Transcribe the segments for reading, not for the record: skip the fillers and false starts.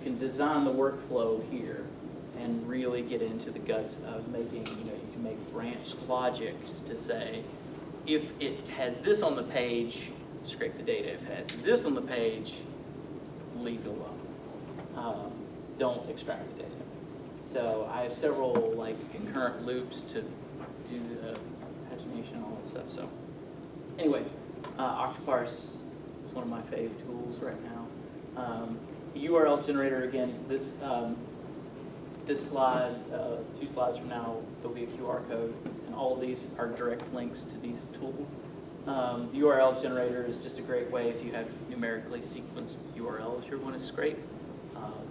can design the workflow here and really get into the guts of making, you can make branched logics to say, if it has this on the page, scrape the data. If it has this on the page, leave it alone. Don't extract the data. So I have several like concurrent loops to do the pagination and all that stuff. So anyway, Octoparse is one of my fave tools right now. URL generator, again, this slide, 2 slides from now, there'll be a QR code, and all of these are direct links to these tools. The URL generator is just a great way if you have numerically sequenced URLs you want to scrape,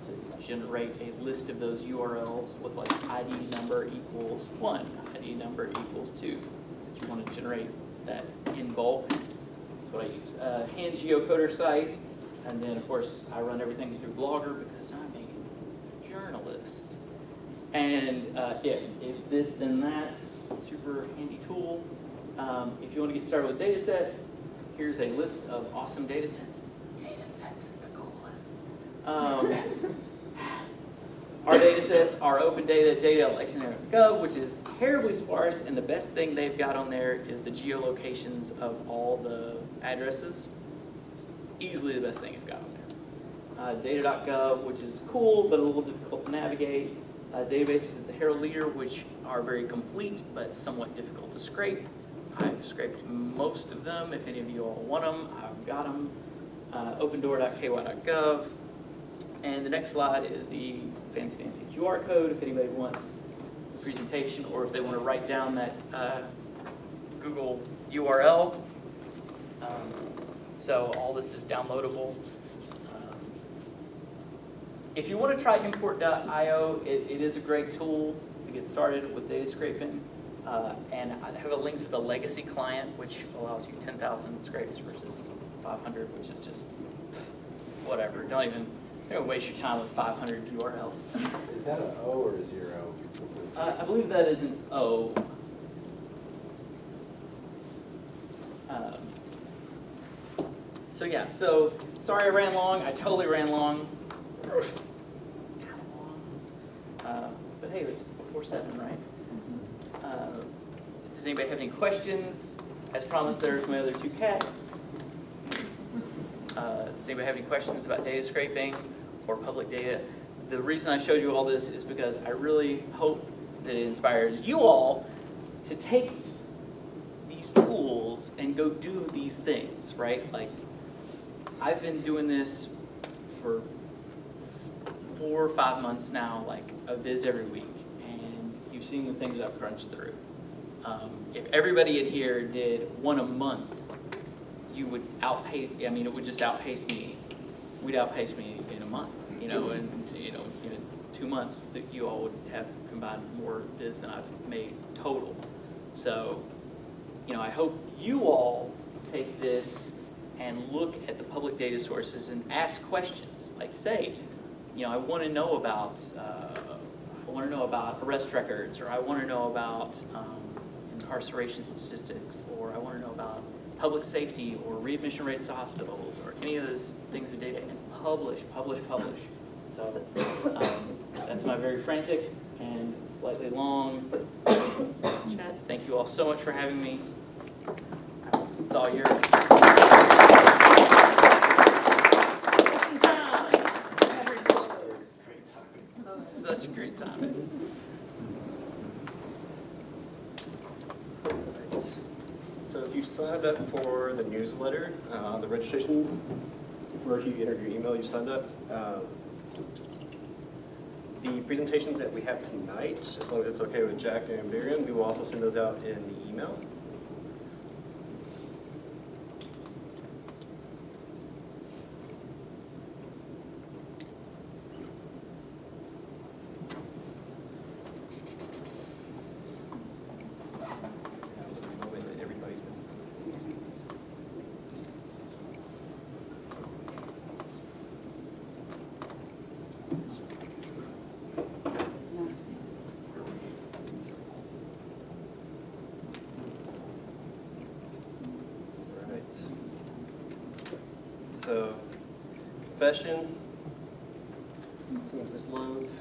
to generate a list of those URLs with like ID number equals 1, ID number equals 2. If you want to generate that in bulk, that's what I use. Hand geocoder site, and then of course I run everything through Blogger because I'm a journalist. And if this then that, super handy tool. If you want to get started with data sets, here's a list of awesome data sets. Data sets is the coolest. Our data sets are open data at LexingtonTableauUsersGroup, which is terribly sparse, and the best thing they've got on there is the geolocations of all the addresses. It's easily the best thing you've got on there. Data.gov, which is cool, but a little difficult to navigate. Databases at the Herald Leader, which are very complete, but somewhat difficult to scrape. I've scraped most of them. If any of you all want them, I've got them. opendoor.ky.gov. And the next slide is the fancy QR code if anybody wants a presentation or if they want to write down that Google URL. So all this is downloadable. If you want to try import.io, it is a great tool to get started with data scraping. And I have a link for the legacy client, which allows you 10,000 scrapes versus 500, which is just whatever. Don't waste your time with 500 URLs. Is that an O or a 0? I believe that is an O. So yeah, so sorry I ran long. I totally ran long. It's kind of long. But hey, it's before 7, right? Does anybody have any questions? As promised, there's my other 2 cats. Does anybody have any questions about data scraping or public data? The reason I showed you all this is because I really hope that it inspires you all to take these tools and go do these things, right? Like, I've been doing this for 4 or 5 months now, like a viz every week, and you've seen the things I've crunched through. If everybody in here did 1 a month, you would outpace, it would just outpace me. We'd outpace me in a month, and in 2 months that you all would have combined more viz than I've made total. So, I hope you all take this and look at the public data sources and ask questions. Like, say, I want to know about arrest records, or I want to know about incarceration statistics, or I want to know about public safety or readmission rates to hospitals, or any of those things of data, and publish. So that's my very frantic and slightly long chat. Thank you all so much for having me. It's all yours. Such a great time. So if you signed up for the newsletter, the registration, or if you entered your email, you signed up, the presentations that we have tonight, as long as it's okay with Jack and Miriam, we will also send those out in the email. So, confession, as soon as this loads.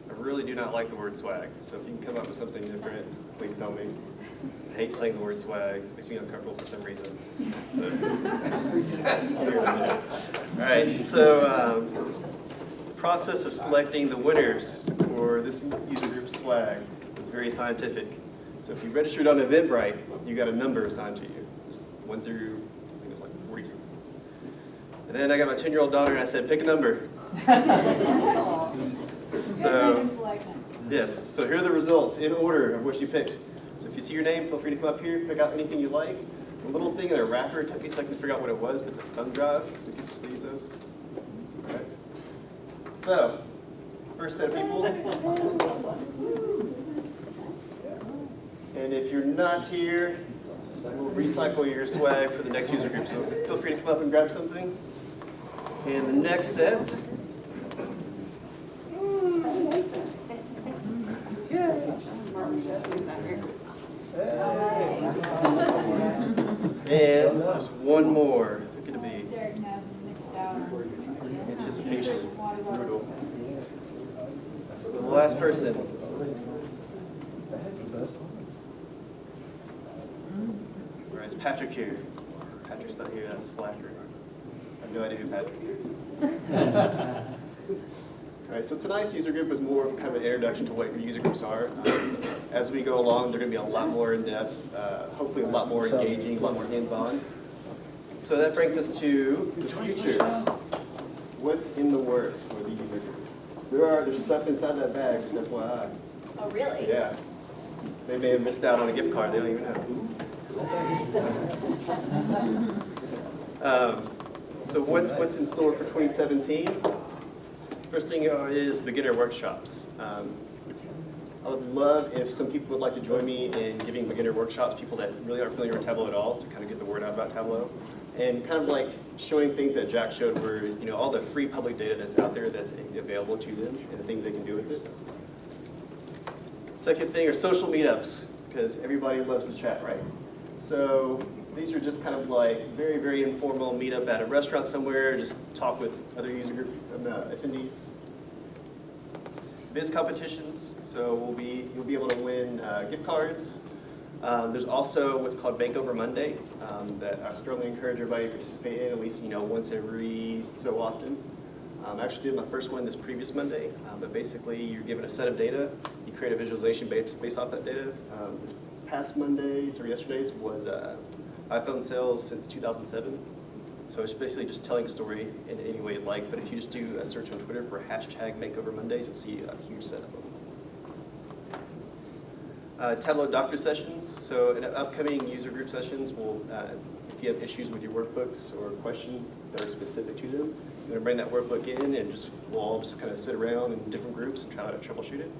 I really do not like the word swag, so if you can come up with something different, please tell me. I hate saying the word swag, it makes me uncomfortable for some reason. All right, so process of selecting the winners for this user group swag is very scientific. So if you registered on Eventbrite, you got a number assigned to you. Just 1 through, I think it was like 40 something. And then I got my 10-year-old daughter and I said, pick a number. So, yes, so here are the results in order of what you picked. So if you see your name, feel free to come up here, pick out anything you like. The little thing in a wrapper, it took me a second to figure out what it was, but it's a thumb drive. We can just use those. All right. So, first set of people. And if you're not here, we'll recycle your swag for the next user group. So feel free to come up and grab something. And the next set. And there's one more. Who could it be? Anticipation. Brutal. So the last person. All right, it's Patrick here. Patrick's not here, that's slacker. I have no idea who Patrick is. All right, so tonight's user group was more of kind of an introduction to what your user groups are. As we go along, they're going to be a lot more in-depth, hopefully a lot more engaging, a lot more hands-on. So that brings us to the future. What's in the works for the user group? There's stuff inside that bag, just FYI. Oh, really? Yeah. They may have missed out on a gift card, they don't even know. So what's in store for 2017? First thing is beginner workshops. I would love if some people would like to join me in giving beginner workshops, people that really aren't familiar with Tableau at all, to kind of get the word out about Tableau. And kind of like showing things that Jack showed where, you know, all the free public data that's out there that's available to them and the things they can do with it. Second thing are social meetups, because everybody loves to chat, right? So these are just kind of like very, very informal meetup at a restaurant somewhere, just talk with other user group attendees. Biz competitions, so you'll be able to win gift cards. There's also what's called Makeover Monday that I strongly encourage everybody to participate in, at least once every so often. I actually did my first one this previous Monday, but basically you're given a set of data, you create a visualization based off that data. This past Monday's or yesterday's was iPhone sales since 2007. So it's basically just telling a story in any way you'd like, but if you just do a search on Twitter for #Makeover Mondays, you'll see a huge set of them. Tableau doctor sessions. So in upcoming user group sessions, if you have issues with your workbooks or questions that are specific to them, you're going to bring that workbook in and we'll all just kind of sit around in different groups and try to troubleshoot it.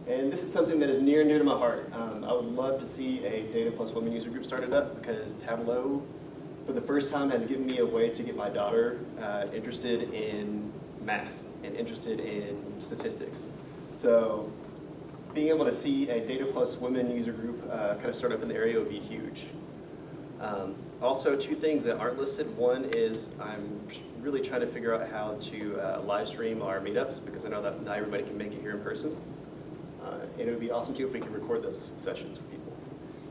And this is something that is near and dear to my heart. I would love to see a Data Plus Women user group started up because Tableau, for the first time, has given me a way to get my daughter interested in math and interested in statistics. So being able to see a Data Plus Women user group kind of start up in the area would be huge. Also, two things that aren't listed. One is I'm really trying to figure out how to live stream our meetups because I know that not everybody can make it here in person. And it would be awesome too if we could record those sessions for people.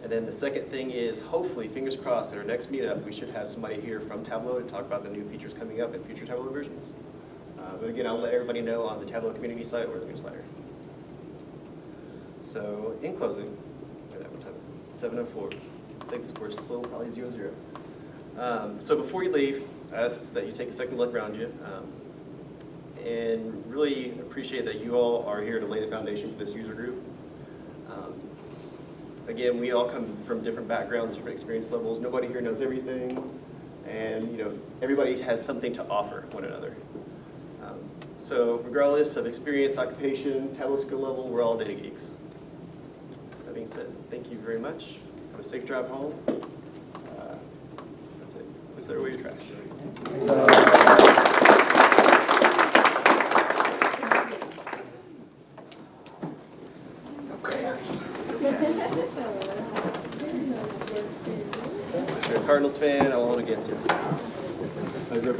And then the second thing is hopefully, fingers crossed, at our next meetup we should have somebody here from Tableau to talk about the new features coming up in future Tableau versions. But again, I'll let everybody know on the Tableau community site or the newsletter. So in closing, what time is it? 7:04. I think the score is still probably 0-0. So before you leave, I ask that you take a second look around you. And really appreciate that you all are here to lay the foundation for this user group. Again, we all come from different backgrounds, different experience levels. Nobody here knows everything, and everybody has something to offer one another. So regardless of experience, occupation, Tableau skill level, we're all data geeks. That being said, thank you very much. Have a safe drive home. That's it. Let's throw away your trash. Cardinals fan, I won't against you.